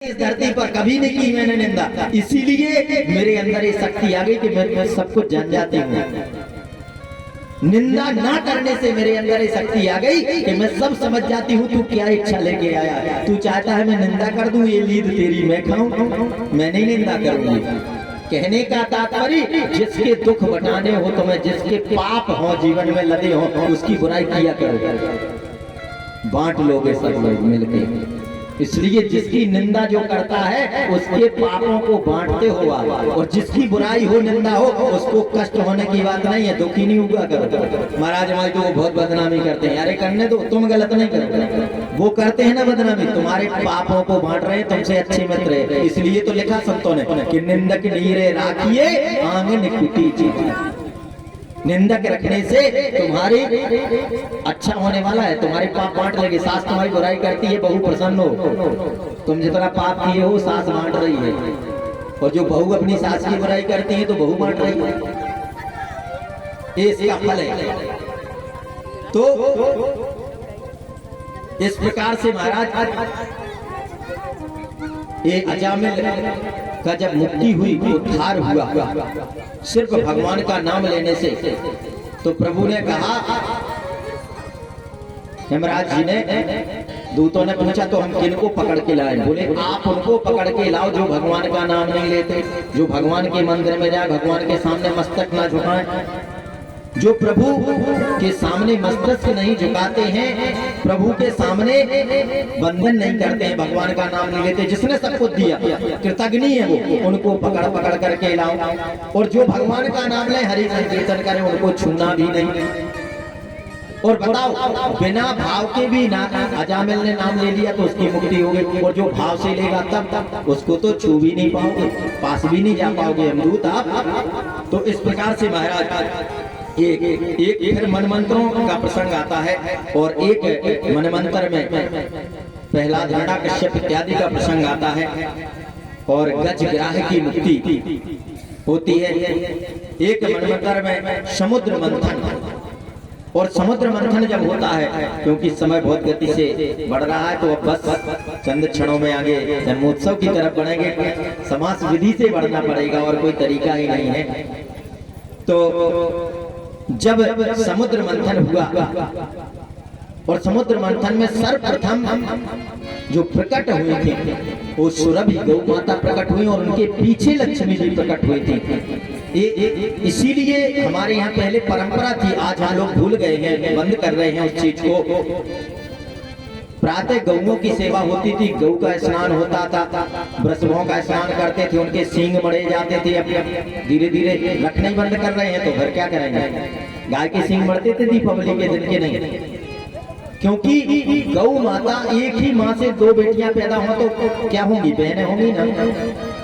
इस धरती पर कभी नहीं की मैंने निंदा, इसीलिए मेरे अंदर ये शक्ति आ गई कि मैं सब कुछ जान जाती हूँ। निंदा ना करने से मेरे अंदर ये शक्ति आ गई कि मैं सब समझ जाती हूँ तू क्या इच्छा लेके आया। तू चाहता है मैं निंदा कर दूं, ये लीद तेरी मैं खाऊं, मैं नहीं निंदा करूंगी। कहने का तात्पर्य जिसके दुख बटाने हो तो मैं, जिसके पाप हो जीवन में लदे हो उसकी बुराई किया करो, बांट लोगे सब लोग मिलके। इसलिए जिसकी निंदा जो करता है उसके पापों को बांटते हो आप, और जिसकी बुराई हो निंदा हो उसको कष्ट होने की बात नहीं है, दुखी नहीं हुआ करो। महाराज हमारे तो वो बहुत बदनामी करते हैं, अरे करने दो, तुम गलत नहीं करो, वो करते हैं ना बदनामी, तुम्हारे पापों को बांट रहे हैं, तुमसे अच्छे मित्र है। इसलिए तो लिखा संतों ने कि निंदक नीरे राखिए आंगन कुटी चीज, निंदक रखने से तुम्हारी अच्छा होने वाला है, तुम्हारे पाप बांट लेंगे। सास तुम्हारी बुराई करती है, बहू प्रसन्न हो, तुम जितना पाप किए हो सास बांट रही है, और जो बहू अपनी सास की बुराई करती है तो बहू बांट रही है, ये इसका फल है। तो इस प्रकार से महाराज ये अजामिल का जब मुक्ति हुई, उद्धार हुआ सिर्फ भगवान का नाम लेने से, तो प्रभु ने कहा, हेमराज जी ने, दूतों ने पूछा तो हम किनको पकड़ के लाए? बोले आप उनको पकड़ के लाओ जो भगवान का नाम नहीं लेते, जो भगवान के मंदिर में जाए, भगवान के सामने मस्तक ना झुकाएं, जो प्रभु के सामने मस्तक नहीं झुकाते हैं, प्रभु के सामने बंधन नहीं करते हैं, भगवान का नाम नहीं लेते, जिसने सब कुछ दिया कृतज्ञ है वो, उनको पकड़ पकड़ करके लाओ। और जो भगवान का नाम ले, हरि संकीर्तन करे, उनको छूना भी नहीं। और बताओ बिना भाव के भी ना, अजामिल ने नाम ले लिया तो उसकी मुक्ति हो गई, और जो भाव से लेगा तब उसको तो छू भी नहीं पाओगे, पास भी नहीं जा पाओगे हमदूत आप। तो इस प्रकार से महाराज एक फिर मनमंत्रों का प्रसंग आता है, और एक मनमंत्र में पहला हिरण्य कश्यप इत्यादि का प्रसंग आता है, और गजग्राह की मुक्ति होती है। एक मनमंत्र में समुद्र मंथन, और समुद्र मंथन जब होता है, क्योंकि समय बहुत गति से बढ़ रहा है तो अब बस चंद क्षणों में आगे जन्मोत्सव की तरफ बढ़ेंगे, समास विधि से बढ़ना पड़ेगा और कोई तरीका ही नहीं है। तो जब समुद्र मंथन हुआ, और समुद्र मंथन में सर्वप्रथम जो प्रकट हुए थे वो सुरभि गौ माता प्रकट हुई, और उनके पीछे लक्ष्मी जी प्रकट हुई थी। इसीलिए हमारे यहाँ पहले परंपरा थी, आज हम लोग भूल गए हैं, बंद कर रहे हैं उस चीज को। प्रातः गौओं की सेवा होती थी, गौ का स्नान होता था, वृषभों का स्नान करते थे, उनके सींग मड़े जाते थे। अब धीरे धीरे रखना ही बंद कर रहे हैं तो फिर क्या करेंगे, गाय के सींग मड़ते थे दीपावली के दिन के नहीं, क्योंकि गौ माता एक ही माँ से दो बेटियां पैदा हो तो क्या होंगी, बहनें होंगी ना।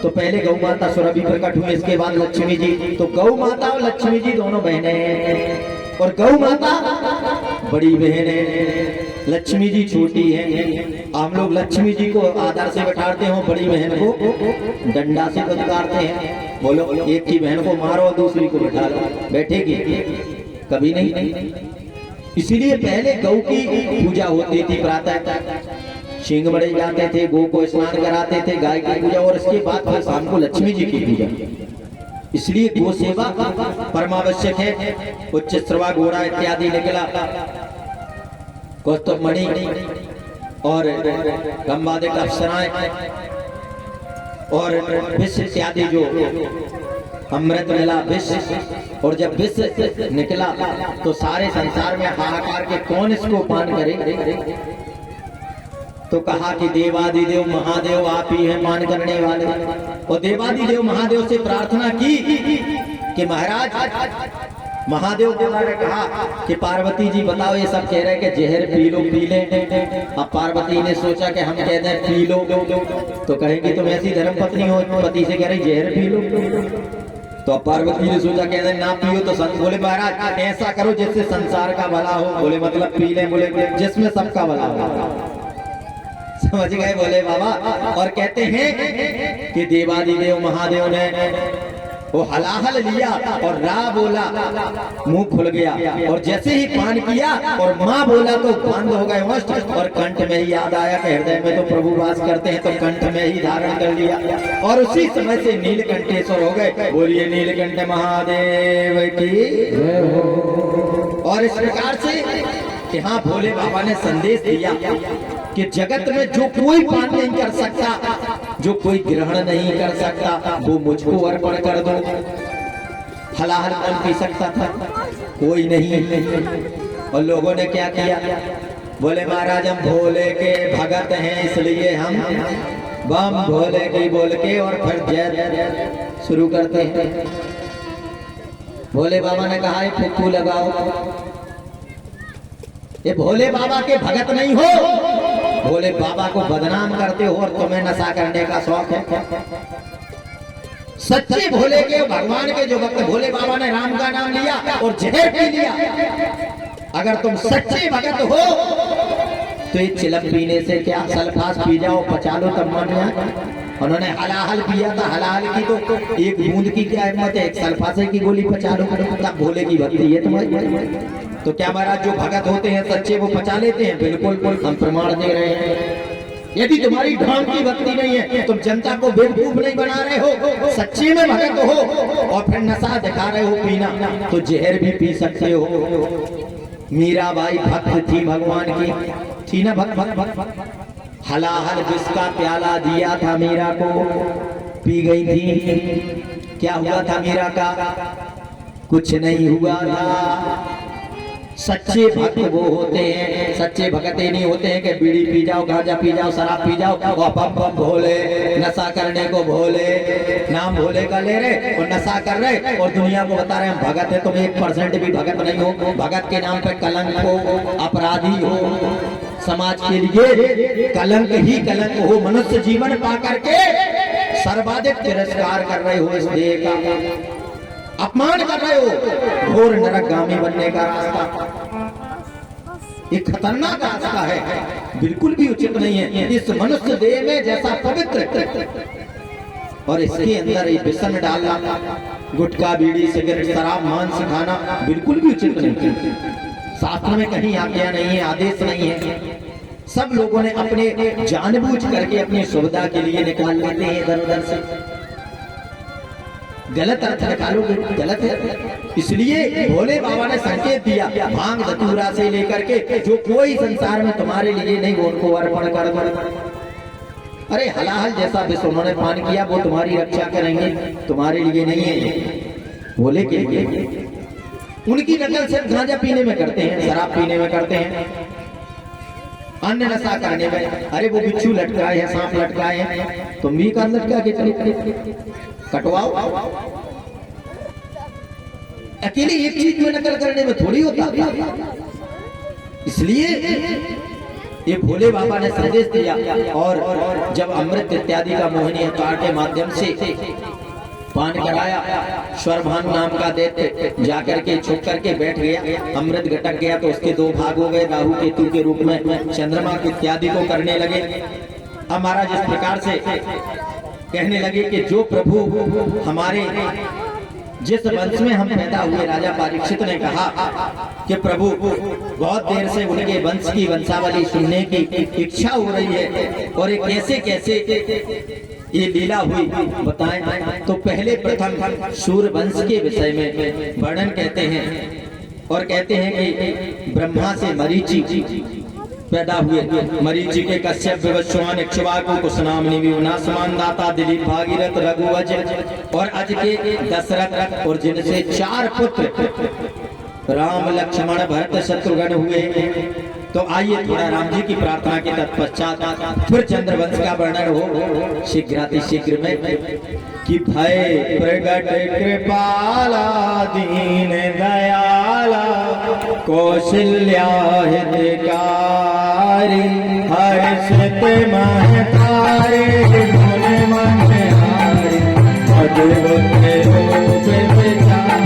तो पहले गौ माता सुरभि प्रकट हुई, इसके बाद लक्ष्मी जी। तो गौ माता और लक्ष्मी जी दोनों बहनें हैं, और गौ माता बड़ी बहन है, लक्ष्मी जी छोटी है। हम लोग लक्ष्मी जी को आदर से बैठाते हो, बड़ी बहन को डंडा से फटकारते हैं। बोलो एक की बहन को मारो दूसरी को बैठा लो, बैठेगी? कभी नहीं। इसीलिए पहले गौ की पूजा होती थी, प्रातः सींग मड़े जाते थे, गौ को स्नान कराते थे, गाय की पूजा, और इसके बाद फिर शाम को लक्ष्मी जी की पूजा। इसलिए गो सेवा परमावश्यक है। उच्च श्रवा घोड़ा इत्यादि निकला, कौस्तुभ मणि और गंबादिक अप्सराएं और विष इत्यादि, जो अमृत मिला विष, और जब विष निकला तो सारे संसार में हाहाकार के कौन इसको पान करे। तो कहा कि देवादिदेव महादेव आप ही हैं पान करने वाले, और देवादिदेव महादेव से प्रार्थना की कि महाराज, महादेव देवा ने कहा कि पार्वती जी बताओ, ये सब कह रहे कि जहर पी लो, पी ले। अब पार्वती ने सोचा कि हम कहते हैं पी लो तो कहेंगे तुम ऐसी धर्मपत्नी हो, पति से कह रही जहर पी लो। तो पार्वती ने सोचा कहते ना पियो, तो संत बोले महाराज ऐसा करो जिससे संसार का भला हो। बोले मतलब पी ले? बोले जिसमें सबका भला हो। समझ गए? बोले बाबा। और कहते हैं कि देवादिदेव महादेव ने वो हलाहल लिया और रा बोला, मुंह खुल गया, और जैसे ही पान किया और माँ बोला तो बंद हो गए वस्त, और कंठ में ही याद आया कि हृदय में तो प्रभु वास करते हैं, तो कंठ में ही धारण कर लिया, और उसी समय से नीलकंठेश्वर हो गए। बोलिए नीलकंठ महादेव की। और इस प्रकार से कि हाँ, भोले बाबा ने संदेश दिया कि जगत में जो कोई पान नहीं कर सकता, जो कोई ग्रहण नहीं कर सकता, वो मुझको अर्पण कर दो। हलाहल कौन पी सकता था? कोई नहीं। और लोगों ने क्या किया? बोले महाराज हम भोले के भगत हैं, इसलिए हम बम भोले की बोल के और फिर जय शुरू करते हैं। भोले बाबा ने कहा फुक्कू लगाओ, ये भोले बाबा के भगत नहीं हो, भोले बाबा को बदनाम करते हो और तुम्हें नशा करने का शौक है। सच्चे भोले के भगवान के जो भक्त, भोले बाबा ने राम का नाम लिया और जहर पी लिया। अगर तुम सच्चे भगत हो तो ये चिलम पीने से क्या, सल्फास पी जाओ, पचा लो तब मन जाए। उन्होंने हलाहल पिया था, हलाहल की तो एक बूंद की क्या हिम्मत है, एक सल्फासे की गोली पचा लो, तब भोले की भक्ति है तुम्हारी। तो क्या महाराज जो भगत होते हैं सच्चे वो पचा लेते हैं? बिल्कुल, हम प्रमाण दे रहे हैं। यदि तुम्हारी ढंग की भक्ति नहीं है, तुम जनता को बेवकूफ नहीं बना रहे हो, सच्चे में भगत हो और फिर नशा दिखा रहे हो पीना, तो जहर भी पी सकते हो। मीराबाई भक्त थी भगवान की, थी ना भक्त। हलाहल जिसका प्याला दिया था मीरा को, पी गई थी। क्या हुआ था मीरा का? कुछ नहीं हुआ था। सच्चे भक्त वो होते हैं, सच्चे भगत नहीं होते हैं कि बीड़ी पी जाओ, गांजा पी जाओ, शराब पी जाओ और बम बम भोले, नशा करने को भोले, नाम भोले का ले रहे और नशा कर रहे और दुनिया को बता रहे हम भगत है। तुम 1% भी भगत नहीं हो। भगत के नाम पे कलंक हो, अपराधी हो, समाज के लिए कलंक ही कलंक हो। मनुष्य जीवन पा करके सर्वाधिक तिरस्कार कर रहे हो, इस देह का अपमान कर रहे हो, घोर नरकगामी बनने का रास्ता, एक खतरनाक रास्ता है, बिल्कुल भी उचित नहीं है। इस मनुष्य देह में जैसा पवित्र और इसके अंदर ये व्यसन डालना, गुटखा बीड़ी सिगरेट शराब मांस खाना बिल्कुल भी उचित नहीं है। शास्त्र में कहीं आज्ञा नहीं है, आदेश नहीं है। सब लोगों ने अपने जानबूझ करके अपनी सुविधा के लिए निकाल लेते हैं इधर उधर से। गलत अर्थ निकालोगे, गलत है। इसलिए भोले बाबा ने संकेत दिया, भांग धतूरा से लेकर के जो कोई संसार में तुम्हारे लिए नहीं, वो उनको अर्पण कर दो। अरे हलाहल जैसा विष उन्होंने पान किया, वो तुम्हारी रक्षा करेंगे, तुम्हारे लिए नहीं है, भोले के लिए। उनकी नकल सिर्फ गांजा पीने में करते हैं, शराब पीने में करते हैं, अन्य नशा करने में। अरे वो बिच्छू लटकाए हैं, सांप लटकाए हैं, तुम भी कान लटका के चले कटवाओ। अकेले एक चीज में नकल करने में थोड़ी होता। इसलिए ये भोले बाबा ने संदेश दिया। और जब अमृत इत्यादि का मोहिनी अवतार के माध्यम से पान कराया, स्वरभानु नाम का दैत्य जाकर के छुप करके बैठ गया, अमृत घटक गया तो उसके 2 भाग हो गए, राहु केतु के रूप में चंद्रमा इत्यादि को करने लगे। अब महाराज इस प्रकार से कहने लगे कि जो प्रभु हमारे जिस वंश में हम पैदा हुए, राजा परीक्षित ने कहा कि प्रभु बहुत देर से उनके वंश की वंशावली सुनने की इच्छा हो रही है और ये कैसे कैसे ये लीला हुई बताएं। तो पहले प्रथम सूर्य वंश के विषय में वर्णन कहते हैं और कहते हैं कि ब्रह्मा से मरीचि पैदा हुए, मरीचि के कश्यप विवस्वान इक्ष्वाकु कुशनामनि विवनासमान दाता दिलीप भागीरथ रघुवंश और अज के दशरथ, और जिनसे 4 पुत्र राम लक्ष्मण भरत शत्रुघ्न हुए। तो आइए थोड़ा राम जी की प्रार्थना के तत्पश्चात फिर चंद्रवंश का वर्णन हो शीघ्र में कि भय प्रगट कृपाला दीन दयाला कौशल्या हितकारी हर्षित महतारे मन मनहारी अद्भुत रूप विचारी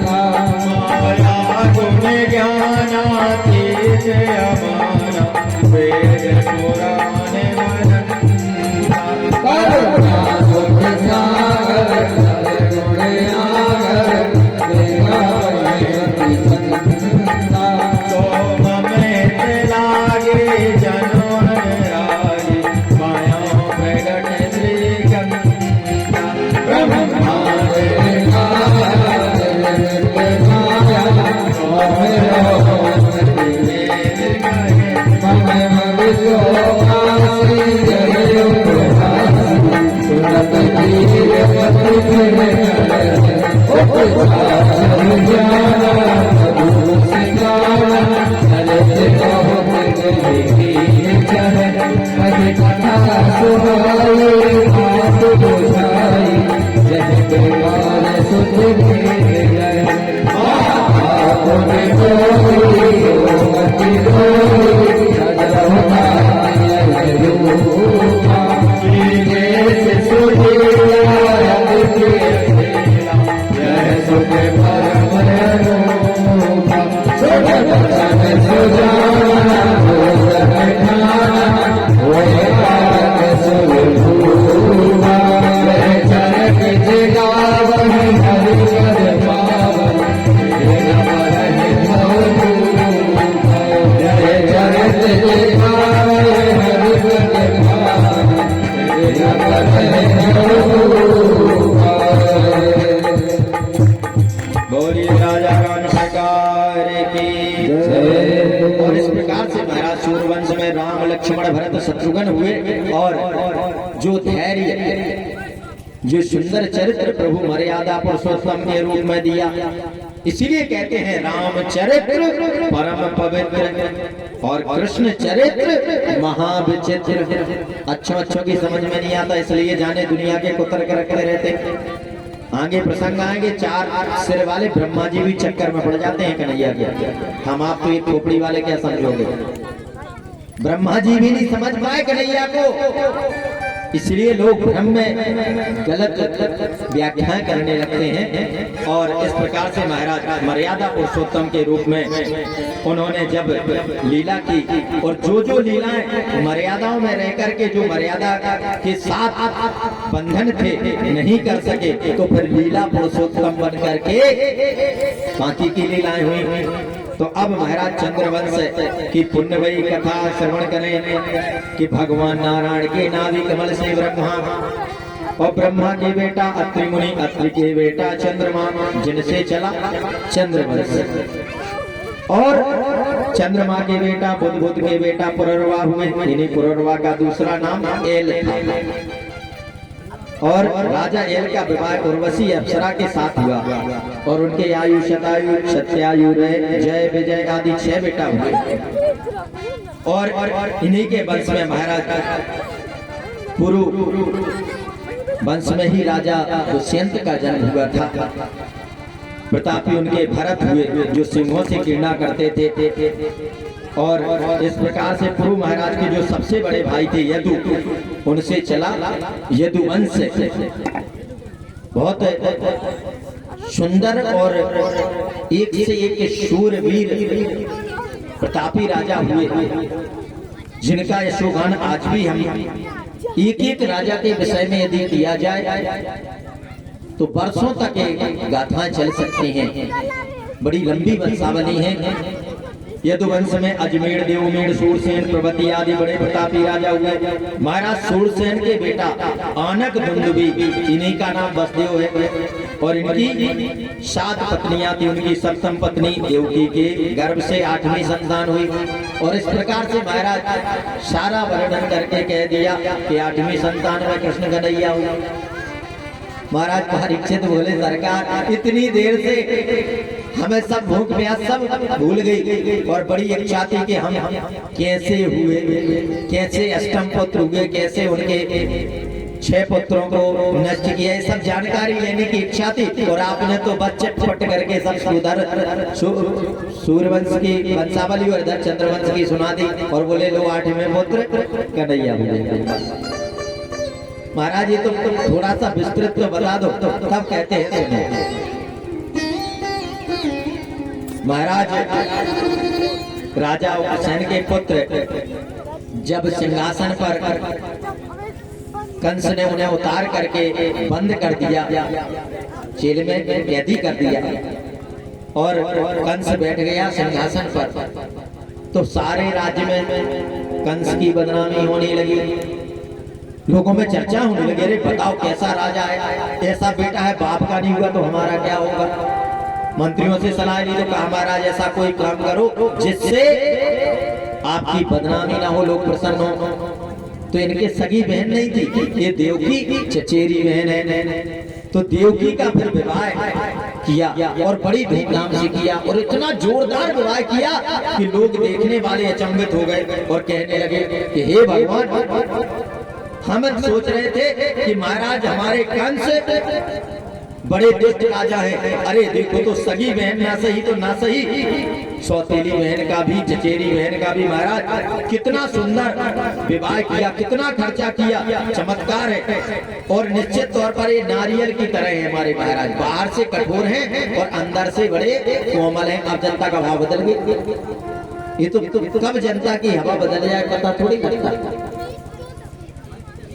माया गुण ज्ञानातीत अमाना वेद पुराण मनंता करुणा दुख सागर गुण आगर तो ममेत लागे जनोन रागे माया प्रगट श्रीगंगा बोलिए राजा राम सरकार की जय। और इस प्रकार से महाराज सूर्यवंश में राम लक्ष्मण भरत शत्रुघ्न हुए और जो धैर्य जो सुंदर चरित्र प्रभु मर्यादा पुरुषोत्तम के रूप में दिया, इसीलिए कहते हैं रामचरित्र परम पवित्र और कृष्ण चरित्र महाविचित्र। अच्छों की समझ में नहीं आता, इसलिए जाने दुनिया के कुतर के रखते रहते। आगे प्रसंग आएंगे, 4 सिर वाले ब्रह्मा जी भी चक्कर में पड़ जाते हैं कन्हैया के। हम आप तो एक खोपड़ी वाले क्या समझोगे? ब्रह्मा जी भी नहीं समझ पाए कन्हैया को, इसलिए लोग भ्रम में गलत व्याख्याएं करने लगते हैं। और इस प्रकार से महाराज मर्यादा पुरुषोत्तम के रूप में उन्होंने जब लीला की, और जो लीलाएं मर्यादाओं में रह करके जो मर्यादा के साथ बंधन थे नहीं कर सके, तो फिर लीला पुरुषोत्तम बन करके बाकी की लीलाएं हुई। तो अब महाराज चंद्रवंश की पुण्यवयी कथा श्रवण करें कि भगवान नारायण के नाभि कमल से ब्रह्मा और ब्रह्मा के बेटा अत्रि मुनि, अत्रि के बेटा चंद्रमा, जिनसे चला चंद्रवंश। और चंद्रमा के बेटा बुध, बुध के बेटा पुररवा हुए, इन्हीं पुररवा का दूसरा नाम एल था। और राजा एल का विवाह उर्वशी अप्सरा के साथ हुआ और उनके आयु शतायु सत्यायु रहे जय विजय आदि 6 बेटा हुए। और इन्हीं के वंश में महाराज पुरु वंश में ही राजा दुष्यंत का जन्म हुआ था। प्रतापी उनके भरत हुए जो सिंहों से क्रीड़ा करते थे। और इस प्रकार से पुरु महाराज के जो सबसे बड़े भाई थे यदु, उनसे चला यदुवंश। बहुत सुंदर और एक से एक शूरवीर प्रतापी राजा हुए, जिनका यशोगान आज भी हम एक राजा के विषय में यदि किया जाए तो वर्षों तक गाथाएं चल सकती हैं। बड़ी लंबी वंशावली है। यदुवंश में अजमेर, देवमेर, सूरसेन प्रभृति आदि बड़े प्रतापी राजा हुए। महाराज सूरसेन के बेटा आनक दुंदुभी, इन्हीं का नाम वसुदेव है। और इनकी 7 पत्नियां थी। उनकी सप्तम पत्नी देवकी के गर्भ से 8वीं संतान हुई। और इस प्रकार से महाराज सारा वर्णन करके कह दिया कि 8वीं संतान में कृष्ण कन्हैया हुआ। महाराज परीक्षित बोले, सरकार इतनी देर से हमें सब भूख प्यास सब भूल गई और बड़ी इच्छा थी कि हम कैसे हुए, कैसे अष्टम पुत्र हुए, कैसे उनके 6 पुत्रों को नष्ट किया, ये सब जानकारी लेने की इच्छा थी। और आपने तो बच्चे फट करके सब उधर सूर्यवंश की वंशावली और इधर चंद्रवंश की सुना दी और बोले लो 8वें पुत्र कन्हैया हुए। महाराज ये तो थोड़ा सा विस्तृत तो बता दो, तब कहते हैं सुनो। महाराज राजा उग्रसेन के पुत्र जब सिंहासन पर कंस ने उन्हें उतार करके बंद कर दिया, जेल में कैदी कर दिया और कंस बैठ गया सिंहासन पर, तो सारे राज्य में कंस की बदनामी होने लगी, लोगों में चर्चा होने लगी, अरे बताओ कैसा राजा है, ऐसा बेटा है, बाप का नहीं हुआ तो हमारा क्या होगा। मंत्रियों से सलाह ली तो कहा महाराज ऐसा कोई काम करो जिससे आपकी बदनामी ना हो, लोग प्रसन्न हो। तो इनके सगी बहन नहीं थी, ये देवकी चचेरी बहन है, तो देवकी का फिर विवाह किया और बड़ी धूमधाम से किया और इतना जोरदार विवाह किया कि लोग देखने वाले अचंभित हो गए और कहने लगे कि हे भगवान, हम सोच रहे थे कि महाराज हमारे कंस बड़े दुष्ट राजा है, अरे देखो तो सगी बहन ना सही तो ना सही, सौतेली बहन का भी, चचेरी बहन का भी महाराज कितना सुंदर विवाह किया, कितना खर्चा किया, चमत्कार है। और निश्चित तौर पर ये नारियल की तरह है हमारे महाराज, बाहर से कठोर हैं और अंदर से बड़े कोमल हैं। अब जनता का भाव बदल गया, ये तो कब जनता की हवा बदल जाए पता थोड़ी लगता।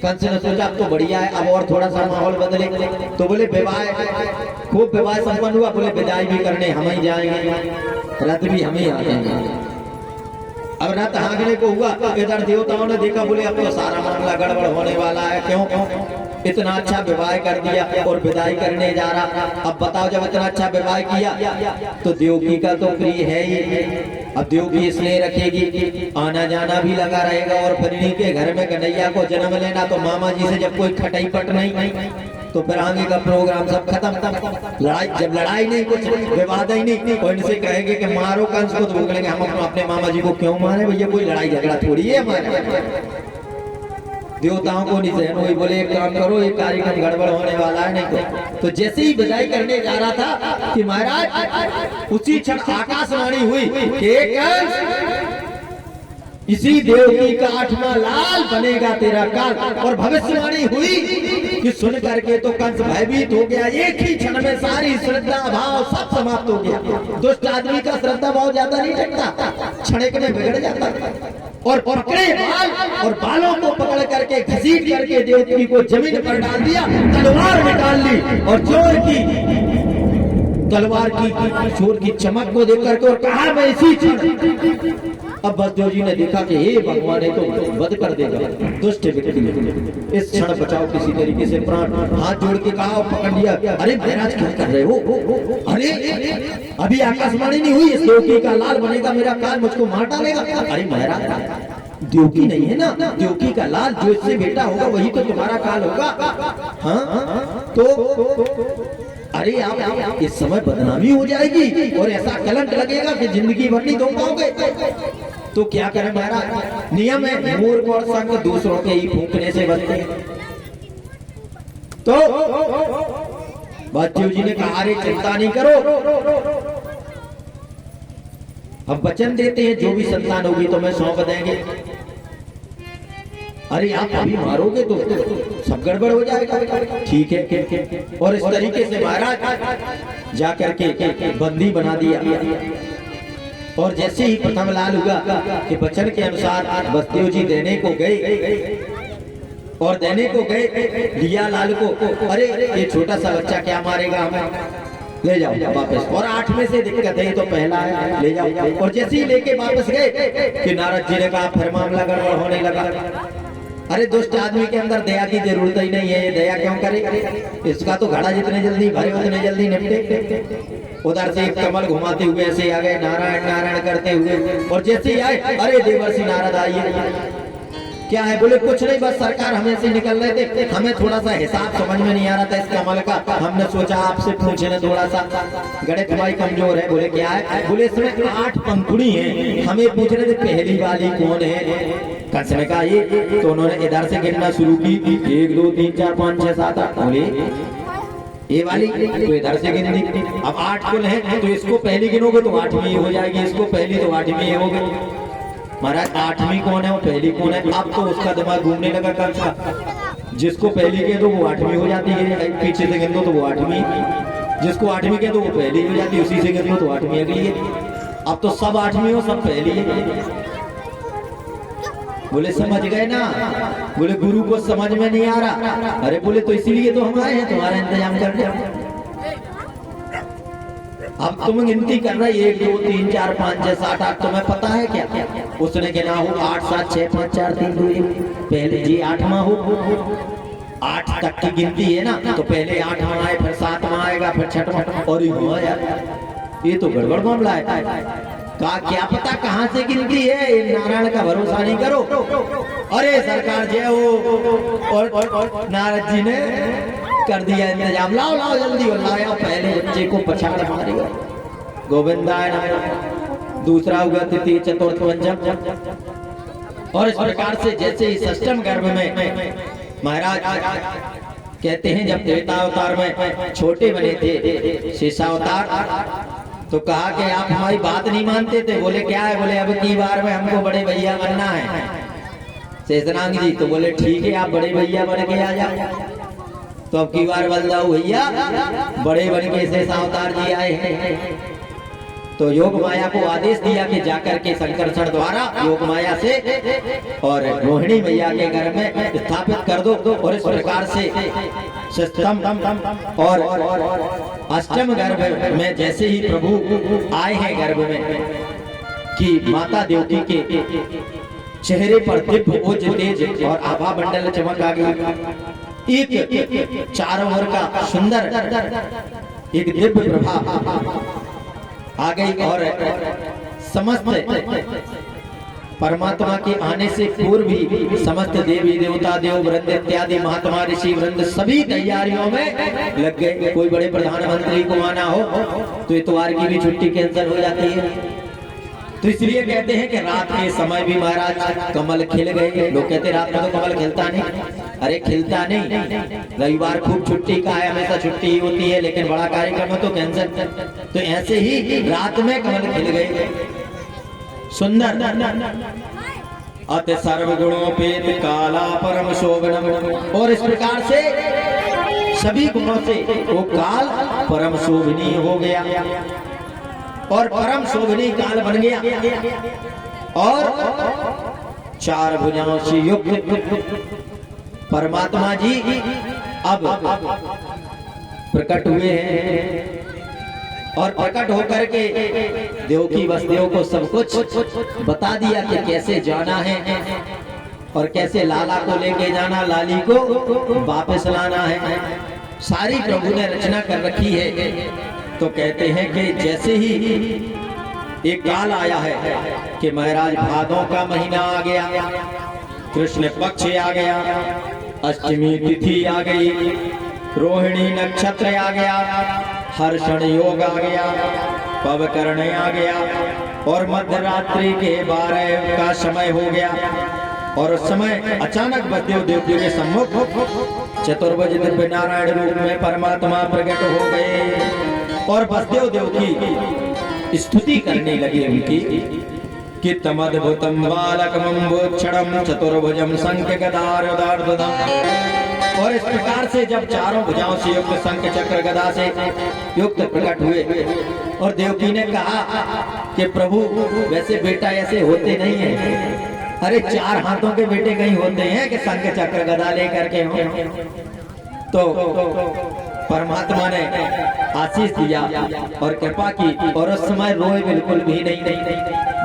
कंस ने सोचा अब तो बढ़िया है, अब और थोड़ा सा माहौल बदले, तो बोले विवाह, खूब विवाह संपन्न हुआ, बोले विदाई भी करने हम ही जाएंगे, रथ भी हम ही आते हैं। अब रथ हाँकने को हुआ, इधर देवताओं ने देखा, बोले अब तो सारा मामला गड़बड़ होने वाला है, क्यों इतना अच्छा विवाह कर दिया और विदाई करने जा रहा। अब बताओ जब इतना अच्छा विवाह किया तो देवकी का तो प्रिय है ही, अब देवकी इसलिए रखेगी, आना जाना भी लगा रहेगा और फिर इन्हीं के घर में कन्हैया को जन्म लेना, तो मामा जी से जब कोई खटाई पट नहीं तो फिर आगे का प्रोग्राम सब खत्म। लड़ाई जब लड़ाई नहीं, कुछ विवाद ही नहीं, और इनसे कहेंगे कि मारो कंस को, तो वो कहेंगे हम अपने मामा जी को क्यों मारे, भैया कोई लड़ाई झगड़ा थोड़ी है हमारे। देवताओं को नहीं सहन हुई, बोले एक काम करो, ये कार्यक्रम गड़बड़ होने वाला है, नहीं तो जैसे ही विदाई करने जा रहा था कि महाराज उसी क्षण आकाशवाणी हुई कि इसी देवकी का 8वां लाल बनेगा तेरा काल, और भविष्यवाणी हुई कि सुन करके तो कंस भयभीत हो गया, एक ही क्षण में सारी श्रद्धा भाव सब समाप्त हो गया। दुष्ट आदमी का श्रद्धा भाव ज्यादा नहीं टिकता, क्षणिक में बिगड़ जाता, और पकड़े बाल और बालों को पकड़ करके घसीट करके देवकी को जमीन पर डाल दिया, तलवार निकाल ली और चोर की तलवार की चोर की चमक को देख करके और कहा मैं इसी क्षण। अब बसदेव जी ने देखा कि हे भगवान, तो वध कर देगा दुष्ट व्यक्ति, इस क्षण बचाओ किसी तरीके से प्राण। हाथ जोड़ के कहा और पकड़ लिया, अरे महाराज क्या कर रहे हो, अरे अभी आकाशवाणी नहीं हुई, इस देवकी का लाल बनेगा मेरा काल, मुझको मार डालेगा। अरे महाराज देवकी नहीं है ना, देवकी का लाल जो इससे बेटा होगा वही तो तुम्हारा काल होगा। हाँ तो अरे आप इस समय बदनामी हो जाएगी और ऐसा कलंक लगेगा कि जिंदगी भर नहीं धो पाओगे। तो क्या करें महाराज, नियम है मूर्ख और संग दूसरों के ही फूंकने से बनते हैं। तो बसदेव जी ने कहा अरे चिंता नहीं करो, हम वचन देते हैं जो भी संतान होगी तो मैं सौंप देंगे। अरे आप अभी मारोगे तो सब गड़बड़ हो जाएगा, ठीक है। और इस तरीके से महाराज जाकर के बंदी बना दिया, और जैसे ही प्रथम लाल हुआ कि वचन के अनुसार बसदेव जी देने को गए और देने को गए लिया लाल को, अरे ये छोटा सा बच्चा क्या मारेगा हमें, ले जाओ वापस। और 8 में से दिक्कत है, तो पहला है, ले जाओ। और जैसे ही लेके वापस गए कि नारद जी ने कहा फिर मामला गड़बड़ होने लगा। अरे दुष्ट आदमी के अंदर दया की जरूरत ही नहीं है, ये दया क्यों करे, इसका तो घड़ा जितने जल्दी भरे उतने जल्दी निपटे। उधर से एक कमल घुमाते हुए ऐसे आ गए, नारायण नारायण करते हुए, और जैसे ही आए अरे देवर्षि नारद आइए, क्या है, बोले कुछ नहीं, बस सरकार हमें से निकल रहे थे, हमें थोड़ा सा हिसाब समझ में नहीं आ रहा था इस कमल का, हमने सोचा आपसे पूछ लें थोड़ा सा, गणित हमारी कमजोर है। बोले क्या है, बोले इसमें 8 पंखुड़ी हैं, हमें पूछ रहे थे पहली वाली कौन है। कंस ने कहा ये, तो उन्होंने इधर से गिनना शुरू की, 1 2 3 4 5 6 7 8, बोले ये वाली, तो इधर से गिन दी। अब 8 कुल है, तो इसको पहली गिनोगे तो 8वीं हो जाएगी, इसको पहली तो 8वीं होगी। महाराज 8वीं कौन है और पहली कौन है, अब तो उसका दिमाग घूमने लगा कंस का। जिसको पहली कह दो वो 8वीं हो जाती है, पीछे से गिन दो तो वो 8वीं, जिसको 8वीं कह दो वो पहली हो जाती है, उसी से गिन दो तो 8वीं अगली है। अब तो सब 8वीं हो, सब पहली है। बोले समझ गए ना? बोले गुरु को समझ में नहीं आ रहा। अरे बोले तो इसीलिए तो हम आए हैं तुम्हारा इंतजाम करने। अब तुम गिनती कर रहे 1 2 3 4 5 6 7 8, तुम्हें पता है क्या? उसने गिना हो 8 7 6 5 4 3 2 1, पहले जी 8वां हो, 8 तक की गिनती है ना, तो पहले 8वां आए, फिर 7वां आएगा, फिर 6वां। और यार ये तो गड़बड़ मामला है। कहा क्या पता कहां से गिनती है, नारायण का भरोसा नहीं करो। अरे सरकार जी वो और नारद जी ने कर दिया इंतजाम, लाओ लाओ जल्दी हो, लाया पहले बच्चे को पछाड़ मारेगा, गोविंदाय नमः। दूसरा हुआ तृतीय चतुर्थ पंचम। और इस प्रकार से जैसे ही षष्ठम गर्भ में महाराज कहते हैं जब देवता अवतार में छोटे बने थे शेषावतार, तो कहा कि आप हमारी बात नहीं मानते थे। बोले क्या है? बोले अब की बार में हमको बड़े भैया बनना है शेषनाग जी। तो बोले ठीक है आप बड़े भैया बन के आ जाओ। तो अब की बार बल जाओ भैया, बड़े बन के शेषावतार जी आए हैं। तो योग माया को आदेश दिया कि जाकर के संकर्षण द्वारा योग माया से और रोहिणी मैया के घर में स्थापित कर दो। और इस प्रकार से षष्ठम और अष्टम गर्भ में जैसे ही प्रभु आए हैं गर्भ में कि माता देवकी के चेहरे पर दिव्य ओज तेज और आभा मंडल चमक आ गई। एक चारों ओर का सुंदर एक दिव्य प्रभा आ गई। और समस्त परमात्मा के आने से पूर्व भी समस्त देवी देवता देव वृंद इत्यादि महात्मा ऋषि वृंद सभी तैयारियों में लग गए। कोई बड़े प्रधानमंत्री को आना हो तो इतवार की भी छुट्टी कैंसिल हो जाती है। तो इसलिए कहते हैं कि रात के समय भी महाराज कमल खिल गए। लोग कहते हैं रात में तो कमल खिलता नहीं। अरे खिलता नहीं, रविवार खूब छुट्टी का है, हमेशा छुट्टी होती है, लेकिन बड़ा कार्यक्रम हो तो कैंसिल। तो ऐसे ही रात में कमल खिल गए सुंदर। अति सर्व गुणोपेत काला परम शोभनम। और इस प्रकार से सभी गुणों से वो काल परम शोभनीय हो गया और परम शोभनीय काल बन गया। और 4 भुजाओं से युक्त परमात्मा जी अब प्रकट हुए हैं। और प्रकट होकर के देवकी वसुदेव को सब कुछ बता दिया कि कैसे जाना है और कैसे लाला को लेके जाना, लाली को वापस लाना है। सारी प्रभु ने रचना कर रखी है। तो कहते हैं कि जैसे ही एक काल आया है कि महाराज भादों का महीना आ गया, कृष्ण पक्ष आ गया, अष्टमी तिथि आ गई, रोहिणी नक्षत्र आ गया, हर्षण योग आ गया, पवकर्ण आ गया और मध्यरात्रि के 12 का समय हो गया। और उस समय अचानक बसदेव देवकी के सम्मुख चतुर्भुज दिव्य नारायण रूप में परमात्मा प्रकट हो गए और बसदेव देवकी स्तुति करने लगे उनकी कि तमद्भुतम बालकमंबोक्षणम चतुर्भुजम शंख गदारदार्धदम। और इस प्रकार से जब 4 भुजाओं से युक्त शंख चक्र गदा से युक्त प्रकट हुए और देवकी ने कहा कि प्रभु वैसे बेटा ऐसे होते नहीं है। अरे 4 हाथों के बेटे कहीं होते हैं कि शंख चक्र गदा लेकर के हों। तो परमात्मा ने आशीष दिया और कृपा की और उस समय रोए बिल्कुल भी नहीं,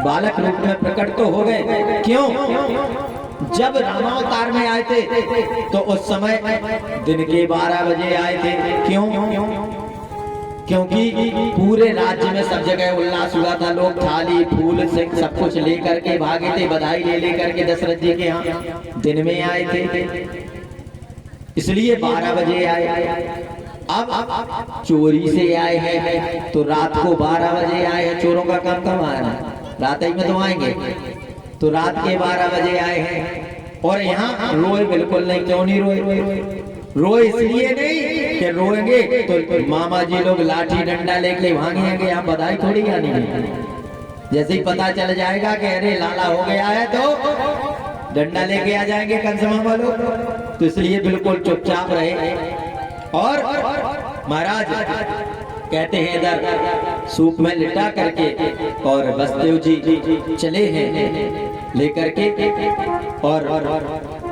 बालक रूप में प्रकट तो हो गए। क्यों? जब रामावतार में आए थे तो उस समय दिन के 12 बजे आए थे। क्यों? क्योंकि पूरे राज्य में सब जगह उल्लास हुआ था, लोग थाली फूल से सब कुछ लेकर के भागे थे, बधाई ले लेकर के दशरथ जी के यहाँ दिन में आए थे, इसलिए 12 बजे आए। अब चोरी से आए हैं तो रात को 12 बजे आए हैं। चोरों का काम कब आना, रात ही में तो आएंगे। तो रात के 12 बजे आए हैं और यहाँ रोए बिल्कुल नहीं। क्यों नहीं रोए? रोए इसलिए नहीं कि रोएंगे तो मामा जी लोग लाठी डंडा लेके भागेंगे, यहाँ बधाई थोड़ी आनी है। जैसे ही पता चल जाएगा कि अरे लाला हो गया है तो डंडा लेके आ जाएंगे कंसमा वालों, तो इसलिए बिल्कुल चुपचाप रहे। और महाराज कहते हैं इधर सूप में लिटा करके और बसदेव जी चले हैं लेकर के, और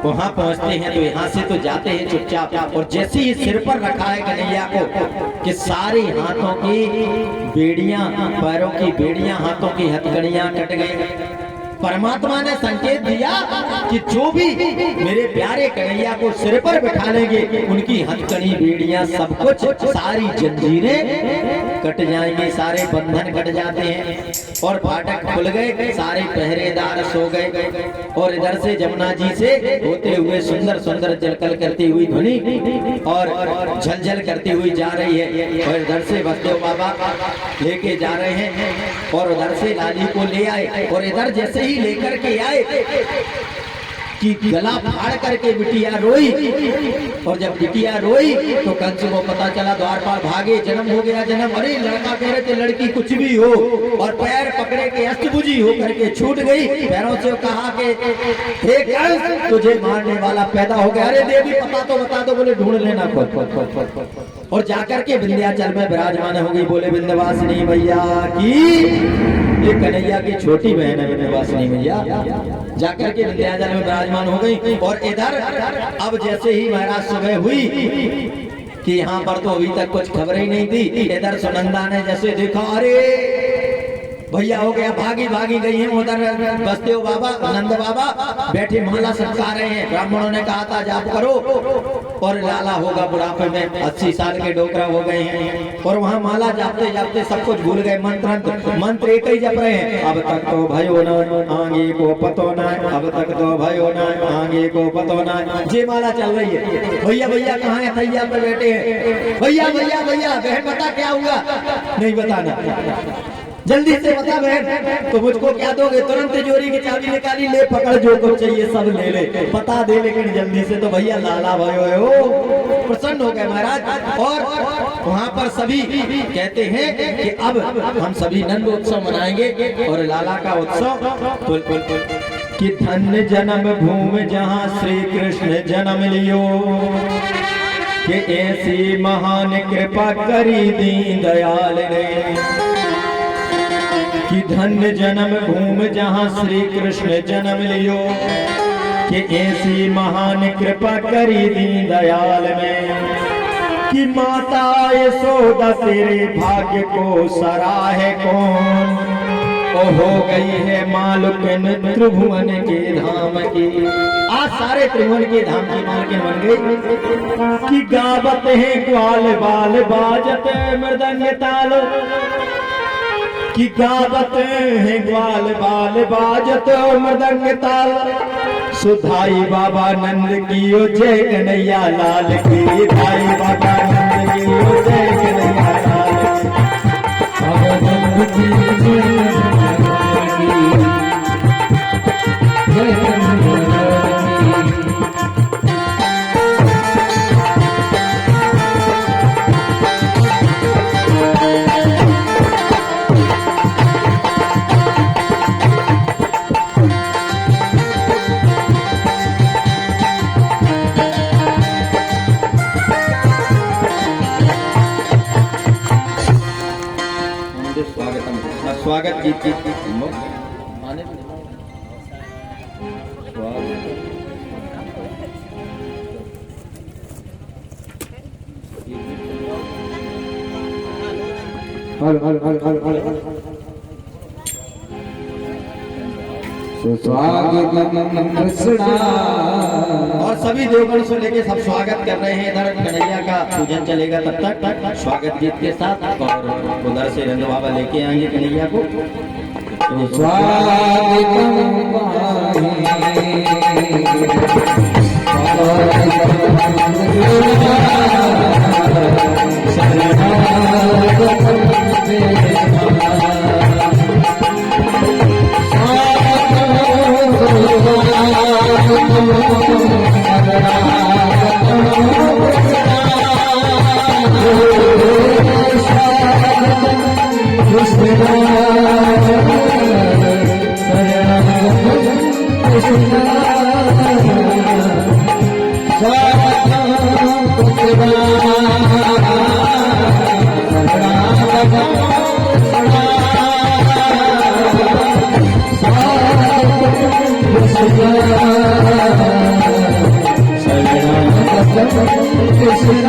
वहां पहुंचते हैं तो यहाँ से तो जाते हैं चुपचाप, और जैसे ही सिर पर रखा है कन्हैया को कि सारे हाथों की बेड़ियां, पैरों की बेड़ियां, हाथों की हथकड़ियां कट गई। परमात्मा ने संकेत दिया कि जो भी मेरे प्यारे कन्हैया को सिर पर बिठा लेंगे उनकी हथकड़ी, बेड़ियां, सब कुछ, सारी जंजीरें कट जाएंगी, सारे बंधन कट जाते हैं और फाटक खुल गए, सारे पहरेदार सो गए। और इधर से जमुना जी से होते हुए सुंदर सुंदर जलकल करती हुई ध्वनि और झलझल करती हुई जा रही है, और इधर से बसदेव बाबा लेके जा रहे हैं, और उधर से लाली को ले आए, और इधर जैसे ही लेकर के आए कि गला फाड़ करके बिटिया रोई, और जब बिटिया रोई तो कंस को पता चला, द्वारपाल भागे, जन्म हो गया जन्म। अरे लड़का कह रहे थे लड़की कुछ भी हो, और पैर पकड़े के अष्टभुजी हो करके छूट गई। पैरों से कहा कि हे कंस तुझे मारने वाला पैदा हो गया। अरे देवी बता दो, बोले ढूंढ लेना खुद। और जाकर के विंध्याचल में विराजमान हो गई। बोले विंध्यवासिनी मैया की, ये कन्हैया की छोटी बहन है विंध्यवासिनी मैया, जाकर के विंध्याचल में विराजमान हो गई। और इधर अब जैसे ही महाराज सुबह हुई कि यहाँ पर तो अभी तक कुछ खबर ही नहीं थी, इधर सुनंदा ने जैसे देखा, अरे भैया हो गया, भागी गई हैं। उधर बसदेव बाबा, नंद बाबा बैठे माला सटका रहे हैं। ब्राह्मणों ने कहा था जाप करो, और लाला होगा बुढ़ापे में, 80 साल के डोकरा हो गए हैं, और वहाँ माला जापते जापते सब कुछ भूल गए। मंत्र एक ही जप रहे हैं, अब तक तो भयो न आगे को पतो न, अब तक तो भयो न आगे को पतो न। जे माला चल रही है। भैया कहाँ है? थैया पे बैठे हैं। भैया बहन बता क्या हुआ? नहीं बताना, जल्दी से बता बहन। तो मुझको क्या दोगे? तुरंत तिजोरी की चाबी निकाली, ले पकड़, जो कुछ चाहिए सब ले ले, बता दे लेकिन जल्दी से। तो भैया लाला भयो हो प्रसन्न हो गए महाराज। और वहाँ पर सभी कहते हैं कि अब हम सभी नंद उत्सव मनाएंगे, और लाला का उत्सव कि धन्य जन्म भूमि जहाँ श्री कृष्ण जन्म लियो, कि ऐसी महान कृपा करी दीन दयाल ने। कि धन्य जन्म भूमि जहाँ श्री कृष्ण जन्म लियो, कि ऐसी महान कृपा करी दीन दयाल में। कि माता यशोदा तेरे भाग्य को सराहे कौन, ओ हो गई है मालकिन त्रिभुवन के धाम की। आज सारे त्रिभुवन के धाम की मालकिन बन गई। कि गावत है ग्वाल बाल बाजत मृदंग ताल, कि गावत है ग्वाल बाल बाजत मृदंग ताल। सुधाई बाबा नंद की ओ जय कन्हैया लाल की, धाई बाबा नंद की ओ जय कन्हैया लाल की। स्वागत गीत की और सभी देवगण से लेके सब स्वागत कर रहे हैं। इधर कन्हैया का पूजन चलेगा तब तक स्वागत गीत के साथ, और उधर से नंद बाबा लेके आएंगे कन्हैया को। Krishna कृष्ण